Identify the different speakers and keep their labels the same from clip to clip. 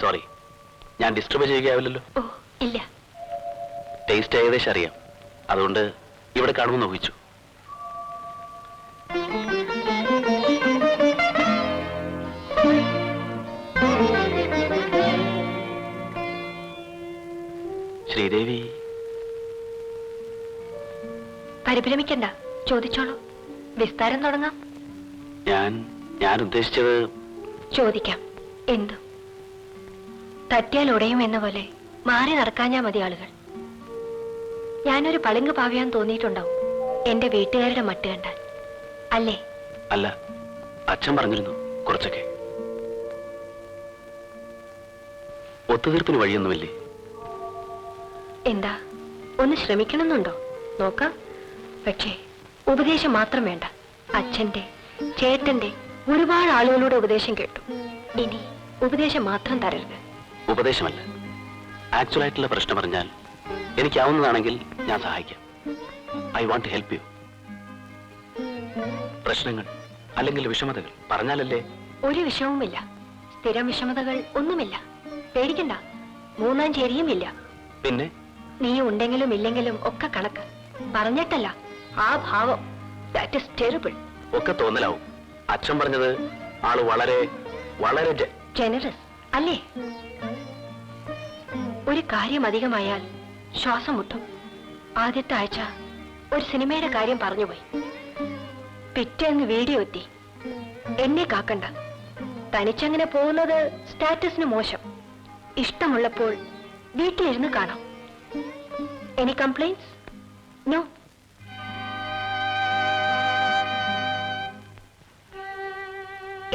Speaker 1: Sorry, ഞാൻ disturb ചെയ്യുകയാവില്ലല്ലോ?
Speaker 2: ഓ ഇല്ല.
Speaker 1: Taste ഏകദേശം അറിയാം, അതുകൊണ്ട് ഇവിടെ കാണുമെന്ന് ഊഹിച്ചു. ശ്രീദേവി,
Speaker 2: പരിഭ്രമിക്കണ്ട, ചോദിച്ചോളൂ. വിസ്താരം തുടങ്ങാം.
Speaker 1: ഞാൻ ഉദ്ദേശിച്ചത്
Speaker 2: ചോദിക്കാം. എന്തു? തട്ടിയാൽ ഉടയും എന്ന പോലെ മാറി നടക്കാഞ്ഞാ മതി ആളുകൾ. ഞാനൊരു പളിങ്ക് പാവയാൻ തോന്നിയിട്ടുണ്ടാവും എന്റെ വീട്ടുകാരുടെ മട്ട് കണ്ടാൽ, അല്ലേ?
Speaker 1: അല്ല, അച്ഛൻ പറഞ്ഞിരുന്നു കുറച്ചൊക്കെ. ഒത്തുതീർപ്പിന് വഴിയൊന്നുമില്ലേ?
Speaker 2: എന്താ, ഒന്ന് ശ്രമിക്കണമെന്നുണ്ടോ? നോക്കാം. പക്ഷേ ഉപദേശം മാത്രം വേണ്ട. അച്ഛന്റെ, ചേട്ടന്റെ ഒരുപാട് ആളുകളുടെ ഉപദേശം കേട്ടു. ഇനി ഉപദേശം മാത്രം തരരുത്.
Speaker 1: ഉപദേശമല്ല, ആക്ച്വൽ ആയിട്ടുള്ള പ്രശ്നം പറഞ്ഞാൽ എനിക്കാവുന്നതാണെങ്കിൽ ഞാൻ സഹായിക്കാം. I want to help you. പ്രശ്നങ്ങൾ അല്ലെങ്കിൽ വിഷമതകൾ പറഞ്ഞാലല്ലേ?
Speaker 2: ഒരു വിഷമവുമില്ല. സ്ഥിരം വിഷമതകൾ ഒന്നുമില്ല. പേടിക്കണ്ട. മൂന്നാം ചേരിയുമില്ല.
Speaker 1: പിന്നെ
Speaker 2: നീ ഉണ്ടെങ്കിലും ഇല്ലെങ്കിലും ഒക്കെ കണക്ക്. പറഞ്ഞിട്ടല്ല, ആ ഭാവം, ദാറ്റ് ഈസ് ടെറിബിൾ.
Speaker 1: ഒക്കെ തോന്നലാവും. അച്ഛൻ പറഞ്ഞത് ആള് വളരെ വളരെ
Speaker 2: ജനറസ് അല്ലേ? ഒരു കാര്യം അധികമായാൽ ശ്വാസം മുട്ടും. ആദ്യത്തെ ആഴ്ച ഒരു സിനിമയുടെ കാര്യം പറഞ്ഞുപോയി. പിറ്റേന്ന് വീഡിയോ എത്തി. എന്നെ കാക്കണ്ട. തനിച്ചങ്ങനെ പോകുന്നത് സ്റ്റാറ്റസിന് മോശം. ഇഷ്ടമുള്ളപ്പോൾ വീട്ടിലിരുന്ന് കാണാം. Any complaints? നോ.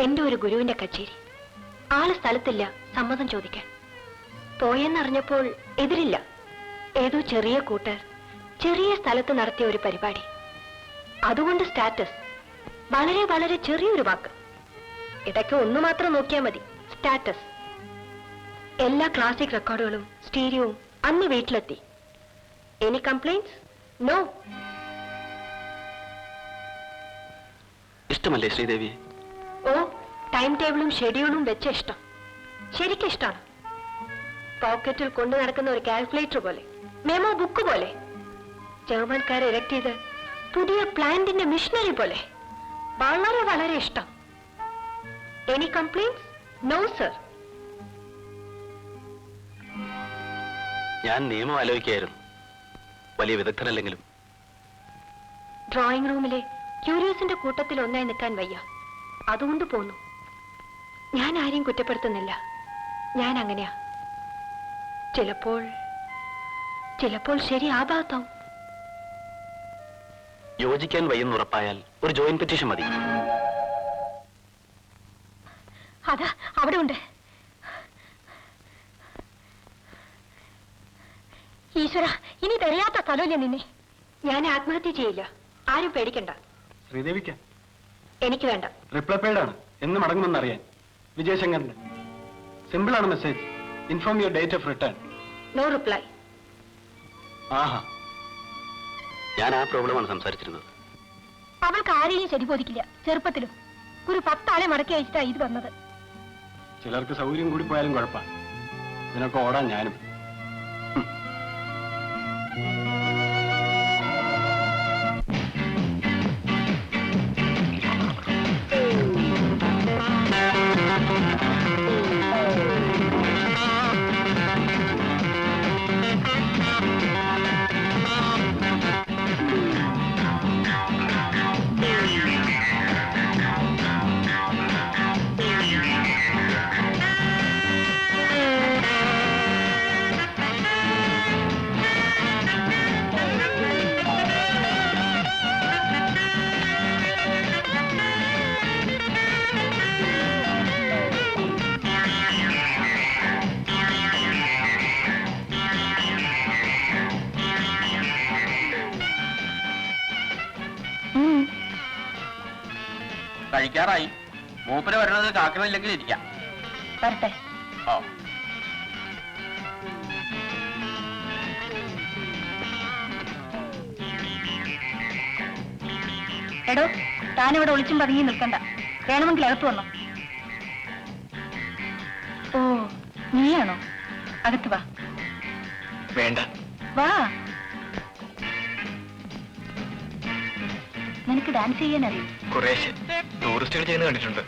Speaker 2: എന്റെ ഒരു ഗുരുവിന്റെ കച്ചേരി. ആള് സ്ഥലത്തില്ല, സമ്മതം ചോദിക്കാൻ. പോയെന്നറിഞ്ഞപ്പോൾ എതിരില്ല. ഏതോ ചെറിയ കൂട്ടർ ചെറിയ സ്ഥലത്ത് നടത്തിയ ഒരു പരിപാടി. അതുകൊണ്ട് സ്റ്റാറ്റസ്. വളരെ വളരെ ചെറിയൊരു വാക്ക്. ഇടയ്ക്ക് ഒന്നു മാത്രം നോക്കിയാൽ മതി, സ്റ്റാറ്റസ്. എല്ലാ ക്ലാസിക് റെക്കോർഡുകളും സ്റ്റീരിയോവും അന്ന് വീട്ടിലെത്തി. Any complaints? നോ.
Speaker 1: ഇഷ്ടമല്ലേ ശ്രീദേവി?
Speaker 2: ഓ, ടൈം ടേബിളും ഷെഡ്യൂളും വെച്ച ഇഷ്ടം. ശരിക്കും ഇഷ്ടമാണ്. പോക്കറ്റിൽ കൊണ്ടു നടക്കുന്ന ഒരു കാൽക്കുലേറ്റർ പോലെ, മെമോ ബുക്ക് പോലെ, ജർമ്മൻകാരെ ഇറക്ട് ചെയ്ത് പുതിയ പ്ലാന്റിന്റെ മിഷനറി പോലെ. വളരെ വളരെ ഇഷ്ടം. Any complaints? No sir.
Speaker 1: ഞാൻ നിയമം ആലോചിക്കുകയായിരുന്നു. വലിയ വിദഗ്ധനല്ലെങ്കിലും.
Speaker 2: ഡ്രോയിങ് റൂമിലെ ക്യൂരിയസിന്റെ കൂട്ടത്തിൽ ഒന്നായി നിൽക്കാൻ വയ്യ. അതുകൊണ്ട് പോന്നു. ഞാൻ ആരെയും കുറ്റപ്പെടുത്തുന്നില്ല. ഞാൻ അങ്ങനെയാ. ചിലപ്പോൾ ശരി ആ ഭാഗത്താവും.
Speaker 1: യോജിക്കാൻ വയ്യെന്ന് ഉറപ്പായാൽ ഒരു ജോയിന്റ് പെറ്റീഷൻ മതി.
Speaker 2: അതാ അവിടെ ഉണ്ട്. ഈശ്വര, ഇനി തെരയാത്ത സ്ഥലമില്ല നിന്നെ. ഞാൻ ആത്മഹത്യ ചെയ്യില്ല. ആരും പേടിക്കണ്ട.
Speaker 3: ശ്രീദേവിക്ക്
Speaker 2: എനിക്ക് വേണ്ട.
Speaker 3: റിപ്ലൈ പെയ്ഡ് ആണ്. എന്ന് മടങ്ങുമെന്ന് അറിയാൻ. വിജയശങ്കറിന്റെ സിമ്പിൾ ആണ് message. Inform your date of return.
Speaker 2: No reply.
Speaker 3: ആഹാ,
Speaker 1: ഞാൻ ആ പ്രോബ്ലമാണ് സംസാരിച്ചിരുന്നത്.
Speaker 2: അവൾക്ക് ആരെയും ശരി ബോധിക്കില്ല. ചെറുപ്പത്തിലും ഒരു 10 ആളെ മടക്കി അയച്ചിട്ടാ ഇത് വന്നത്.
Speaker 3: ചിലർക്ക് സൗകര്യം കൂടി പോയാലും കുഴപ്പമാണ്. ഇതിനൊക്കെ ഓടാൻ ഞാനും.
Speaker 4: കഴിക്കാറായി. മൂപ്പര് വരണത് കാക്കണില്ലെങ്കിൽ ഇരിക്കാം.
Speaker 2: വരട്ടെ.
Speaker 4: ഓ,
Speaker 2: എടോ, താനിവിടെ ഒളിച്ചും പതുങ്ങി നിൽക്കണ്ട. വേണമെങ്കിൽ അകത്ത് വന്നോ. ഓ, നീയാണോ? അകത്ത് വാ.
Speaker 3: വേണ്ട.
Speaker 2: വാ. നിനക്ക് ഡാൻസ് ചെയ്യാൻ അറിയും?
Speaker 3: കുറേശ്ശെ ടൂറിസ്റ്റുകൾ ചെയ്യുന്നത് കണ്ടിട്ടുണ്ട്.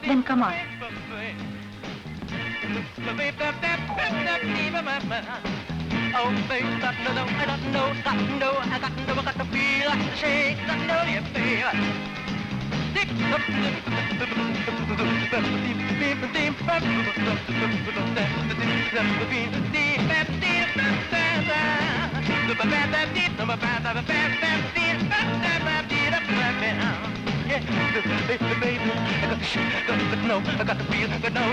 Speaker 2: Then come on.
Speaker 5: Oh, baby, I don't know, I got to feel like the shake, I know you feel. I got to feel, I know,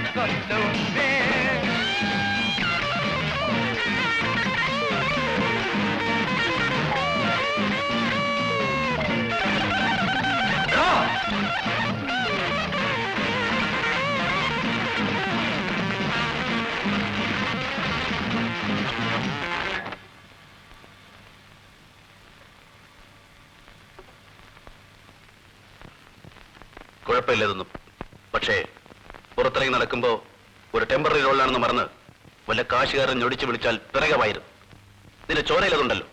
Speaker 5: yeah.
Speaker 1: കുഴപ്പമില്ലതൊന്നും. പക്ഷേ പുറത്തിറങ്ങി നടക്കുമ്പോ ഒരു ടെമ്പററി റോളാണെന്ന് മറന്ന് വല്ല കാശുകാരൻ ഞൊടിച്ചു വിളിച്ചാൽ പിറകമായിരുന്നു. നിന്റെ ചോരയിലതുണ്ടല്ലോ.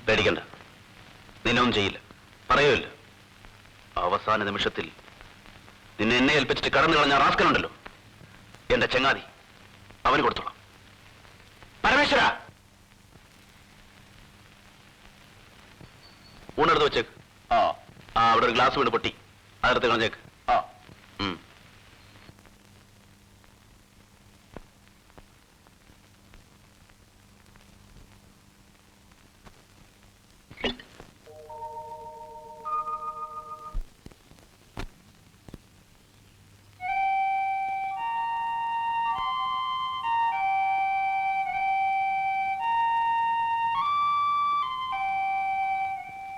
Speaker 1: പേടിക്കണ്ട, നിന്നൊന്നും ചെയ്യില്ല, പറയുമില്ല. അവസാന നിമിഷത്തിൽ നിന്നെ എന്നെ ഏൽപ്പിച്ചിട്ട് കടന്നു കളഞ്ഞ റാസ്കലുണ്ടല്ലോ, എന്റെ ചങ്ങാതി, അവന് കൊടുത്തോളാം. പരമേശ്വര, ഊണെടുത്ത് വെച്ചേക്ക്. അവിടെ ഒരു ഗ്ലാസ് വീണ് പൊട്ടി, അതെടുത്ത് കളഞ്ഞേക്ക്.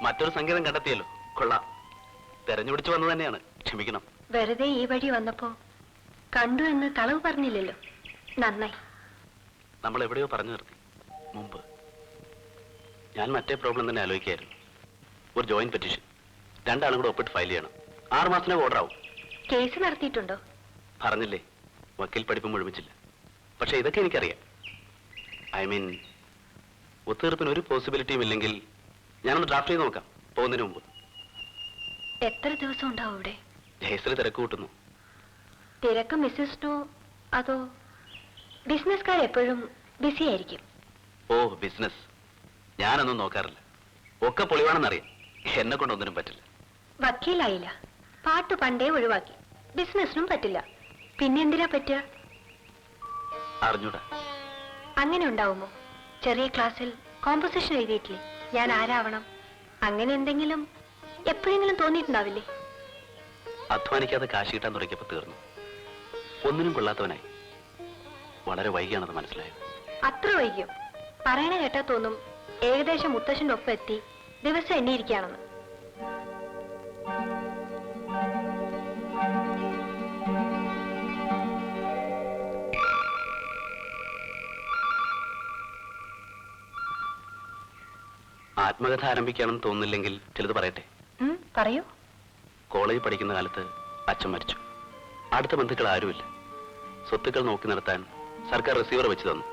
Speaker 1: മറ്റൊരു സംഗീതം കണ്ടെത്തിയല്ലോ, കൊള്ളാം. തെരഞ്ഞുപിടിച്ചു വന്നു തന്നെയാണ്, ക്ഷമിക്കണം.
Speaker 2: വെറുതെ ഈ വഴി വന്നപ്പോ കണ്ടു എന്ന് കളവ് പറഞ്ഞില്ലല്ലോ, നന്നായി.
Speaker 1: നമ്മൾ എവിടെയോ പറഞ്ഞു നിർത്തി മുമ്പ്. ഞാൻ മറ്റേ പ്രോബ്ലം തന്നെ ആലോചിക്കായിരുന്നു. ഒരു ജോയിന്റ് പെറ്റീഷൻ, രണ്ടാളും കൂടെ ഒപ്പിട്ട് ഫയൽ ചെയ്യണം. 6 മാസത്തിനകം ഓർഡർ ആവും.
Speaker 2: കേസ് നടത്തിയിട്ടുണ്ടോ?
Speaker 1: പറഞ്ഞില്ലേ, വക്കീൽ പഠിപ്പ് മുഴുമിച്ചില്ല. പക്ഷെ ഇതൊക്കെ എനിക്കറിയാം. ഐ മീൻ, ഒത്തുതീർപ്പിന് ഒരു പോസിബിലിറ്റിയും ഇല്ലെങ്കിൽ ഞാനൊന്ന് ഡ്രാഫ്റ്റ് ചെയ്ത് നോക്കാം പോകുന്നതിന് മുമ്പ്.
Speaker 2: എത്ര ദിവസം ഉണ്ടാവും ഇവിടെ?
Speaker 1: ജയശ്രീ തിരക്ക് കൂട്ടുന്നു.
Speaker 2: തിരക്ക് മിസ്സിസ്നോ അതോ ബിസിനസ്സുകാർ എപ്പോഴും ബിസി ആയിരിക്കും?
Speaker 1: ഓ, ബിസിനസ് ഞാനൊന്നും നോക്കാറില്ല. ഒക്കെ പൊളിവാണെന്നറിയാം. എന്നെ കൊണ്ടൊന്നിനും പറ്റില്ല.
Speaker 2: വക്കീലായില്ല, പാട്ട് പണ്ടേ ഒഴിവാക്കി, ബിസിനസ്സിനും പറ്റില്ല, പിന്നെന്തിനാ പറ്റുക?
Speaker 1: അറിഞ്ഞൂടാ.
Speaker 2: അങ്ങനെ ഉണ്ടാവുമോ? ചെറിയ ക്ലാസ്സിൽ കോമ്പോസിഷൻ എഴുതിയിട്ടില്ലേ, ഞാൻ ആരാവണം? അങ്ങനെ എന്തെങ്കിലും എപ്പോഴെങ്കിലും തോന്നിയിട്ടുണ്ടാവില്ലേ?
Speaker 1: അധ്വാനിക്കാതെ കാശ് കിട്ടാൻ തുടങ്ങിയപ്പോ തീർന്നു. ഒന്നിനും കൊള്ളാത്തവനായി. വളരെ വൈകിയാണത് മനസ്സിലായത്.
Speaker 2: അത്ര വൈകിയോ? പറയണ കേട്ടാ തോന്നും ഏകദേശം മുത്തശ്ശന്റെ ഒപ്പം എത്തി ദിവസം എണ്ണിയിരിക്കുകയാണെന്ന്.
Speaker 1: ആത്മകഥ ആരംഭിക്കുകയാണെന്ന് തോന്നുന്നില്ലെങ്കിൽ ചിലത് പറയട്ടെ.
Speaker 2: പറയൂ.
Speaker 1: കോളേജിൽ പഠിക്കുന്ന കാലത്ത് അച്ഛൻ മരിച്ചു. അടുത്ത ബന്ധുക്കൾ ആരുമില്ല. സ്വത്തുക്കൾ നോക്കി നടത്താൻ സർക്കാർ റിസീവർ വെച്ച് തന്നു.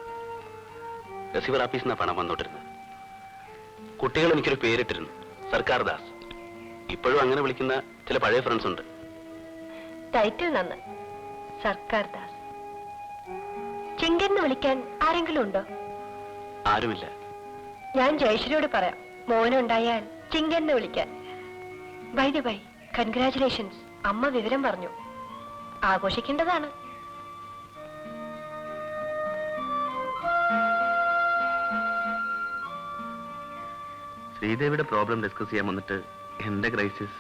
Speaker 1: റിസീവർ ഓഫീസിൽ നിന്നാണ് പണം വന്നോണ്ടിരുന്നത്. കുട്ടികൾ എനിക്കൊരു പേരിട്ടിരുന്നു, സർക്കാർ ദാസ്. ഇപ്പോഴും അങ്ങനെ വിളിക്കുന്ന ചില പഴയ ഫ്രണ്ട്സ് ഉണ്ട്.
Speaker 2: ടൈറ്റിൽ നന്ന്, സർക്കാർ ദാസ്. ചിങ്കെന്ന് വിളിക്കാൻ ആരെങ്കിലും ഉണ്ടോ?
Speaker 1: ആരുമില്ല.
Speaker 2: ഞാൻ ജയശ്രീയോട് പറയാം, മോനുണ്ടായാൽ ചിങ്കെന്ന് വിളിക്കാൻ. By the by, congratulations. അമ്മ വിവരം പറഞ്ഞു. ആഘോഷിക്കേണ്ടതാണ്.
Speaker 1: ശ്രീദേവിയുടെ പ്രോബ്ലം ഡിസ്കസ് ചെയ്യാൻ വന്നിട്ട് എന്റെ ക്രൈസിസ്.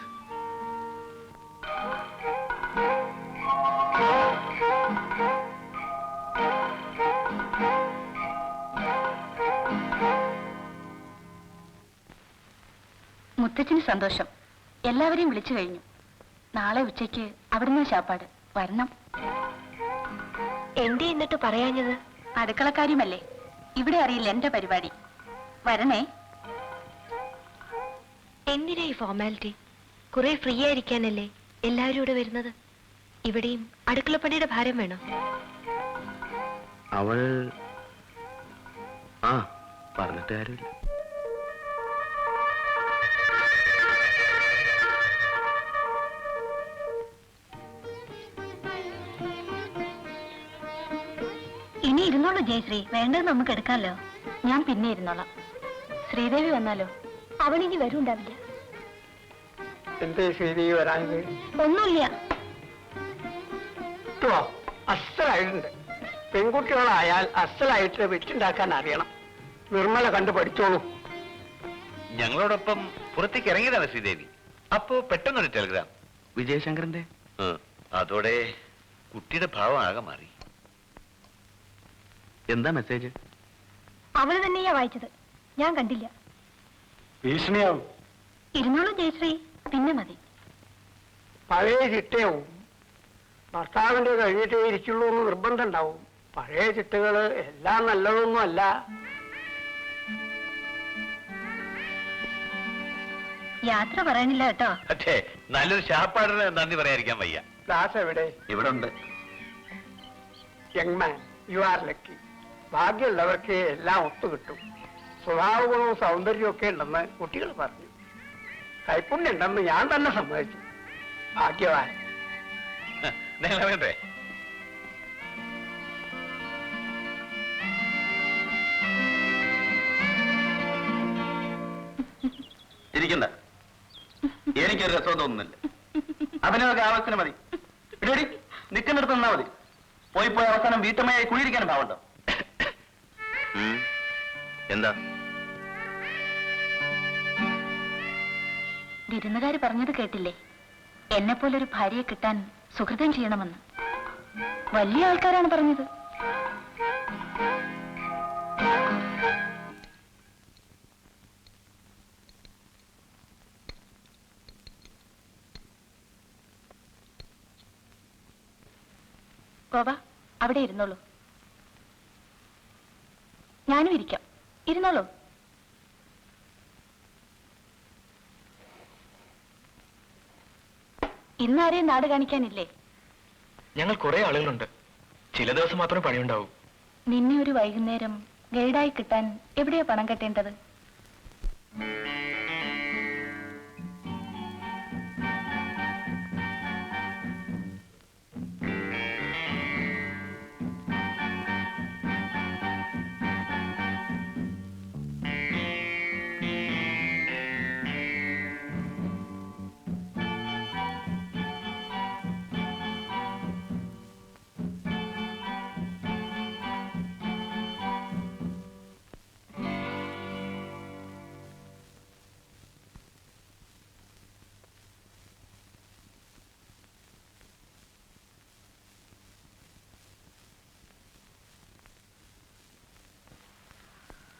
Speaker 2: മുത്തച്ഛന് സന്തോഷം. എല്ലാവരെയും വിളിച്ചു കഴിഞ്ഞു. നാളെ ഉച്ചയ്ക്ക് അവിടുന്ന് ശാപ്പാട് വരണം. എന്തേ എന്നിട്ട് പറയാഞ്ഞത്? അടുക്കളക്കാര്യമല്ലേ, ഇവിടെ അറിയില്ല എന്റെ പരിപാടി. വരണേ. എന്തിനാ ഈ ഫോർമാലിറ്റി? കുറെ ഫ്രീ ആയിരിക്കാനല്ലേ എല്ലാവരും ഇവിടെ വരുന്നത്. ഇവിടെയും അടുക്കളപ്പണിയുടെ ഭാരം വേണോ?
Speaker 1: അവൾ ആ പറഞ്ഞിട്ട് കാര്യമില്ല.
Speaker 2: ഇനി ഇരുന്നോളൂ ജയശ്രീ, വേണ്ടത് നമുക്ക് എടുക്കാമല്ലോ. ഞാൻ പിന്നെ ഇരുന്നോളാം. ശ്രീദേവി വന്നാലോ? അവളിനി വരുണ്ടാവില്ല.
Speaker 3: എന്തേ ശ്രീദേവി വരാഞ്ഞത്?
Speaker 2: ഒന്നുമില്ല.
Speaker 3: അസലായിട്ടുണ്ട്. പെൺകുട്ടികളായാൽ അസലായിട്ട് വെച്ചുണ്ടാക്കാൻ അറിയണം. നിർമ്മല കണ്ടു പഠിച്ചോളൂ.
Speaker 4: ഞങ്ങളോടൊപ്പം പുറത്തേക്ക് ഇറങ്ങിയതാണ് ശ്രീദേവി. അപ്പോ പെട്ടെന്നൊരു ടെലിഗ്രാം.
Speaker 1: വിജയശങ്കറിന്റെ
Speaker 4: അതോടെ കുട്ടിയുടെ ഭാവം ആകെ മാറി.
Speaker 1: എന്താ മെസ്സേജ്?
Speaker 2: അവള് തന്നെയാ വായിച്ചത്, ഞാൻ കണ്ടില്ല.
Speaker 3: ഭീഷണിയാവും.
Speaker 2: ഇരുന്നോളൂ ജയശ്രീ, പിന്നെ മതി.
Speaker 3: പഴയ ചിട്ടയാവും. ഭർത്താവിന്റെ കഴിഞ്ഞിട്ടേ ഇരിക്കുള്ളൂ എന്ന് നിർബന്ധം ഉണ്ടാവും. പഴയ ചിട്ടകള് എല്ലാം നല്ലതൊന്നും അല്ല.
Speaker 2: യാത്ര പറയണില്ല കേട്ടോ.
Speaker 4: അച്ഛേ, നല്ലൊരു ശാപ്പാടിന് നന്ദി പറയാതിരിക്കാൻ വയ്യ.
Speaker 3: ക്ലാസ് എവിടെ?
Speaker 1: ഇവിടെ ഉണ്ട്.
Speaker 3: Young man, you are lucky. ഭാഗ്യമുള്ളവർക്ക് എല്ലാം ഒത്തുകിട്ടും. സ്വഭാവഗുണവും സൗന്ദര്യവും ഒക്കെ ഉണ്ടെന്ന് കുട്ടികൾ പറഞ്ഞു. കൈപ്പുണ്യം ഉണ്ടെന്ന് ഞാൻ തന്നെ സമ്മതിച്ചു. ഭാഗ്യവാൻ.
Speaker 4: നിങ്ങൾ വേണ്ടേ?
Speaker 1: ഇരിക്കണ്ട, എനിക്കൊരു രസം തോന്നുന്നില്ല. അവനൊക്കെ ആവശ്യത്തിന് മതി. ഇടടി നിൽക്കുന്നിടത്ത് നിന്നാ മതി. പോയി അവസാനം വീട്ടമ്മയായി കുളിയിരിക്കാൻ ഭാവമുണ്ടോ? എന്താ
Speaker 2: വിരുന്നുകാര് പറഞ്ഞത് കേട്ടില്ലേ? എന്നെ പോലൊരു ഭാര്യയെ കിട്ടാൻ സുഹൃതം ചെയ്യണമെന്ന്. വലിയ ആൾക്കാരാണ് പറഞ്ഞത്. ഗോപ, അവിടെ ഇരുന്നോളൂ. ഞാനും ഇരിക്കാം. ഇരുന്നോളൂ. ഇന്നാരെയും നാട് കാണിക്കാനില്ലേ?
Speaker 5: ഞങ്ങൾ കുറെ ആളുകളുണ്ട്. ചില ദിവസം മാത്രമേ പണിയുണ്ടാവൂ.
Speaker 2: നിന്നെ ഒരു വൈകുന്നേരം ഗൈഡായി കിട്ടാൻ എവിടെയാ പണം കെട്ടേണ്ടത്?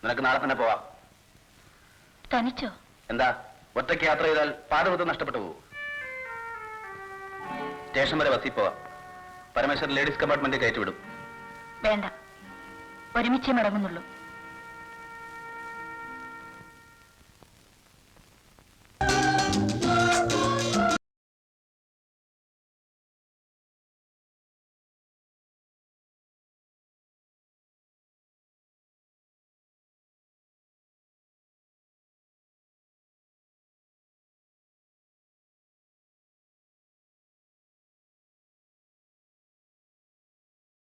Speaker 1: നിനക്ക് നാളെ തന്നെ പോവാം.
Speaker 2: തനിച്ചോ?
Speaker 1: എന്താ, ഒറ്റയ്ക്ക് യാത്ര ചെയ്താൽ പാടുപുറത്ത് നഷ്ടപ്പെട്ടു പോകും. സ്റ്റേഷൻ വരെ ബസ്സിൽ പോവാം. പരമേശ്വരൻ ലേഡീസ് കമ്പാർട്ട്മെന്റ് കയറ്റിവിടും.
Speaker 2: വേണ്ട, ഒരുമിച്ചേ മടങ്ങുന്നുള്ളൂ.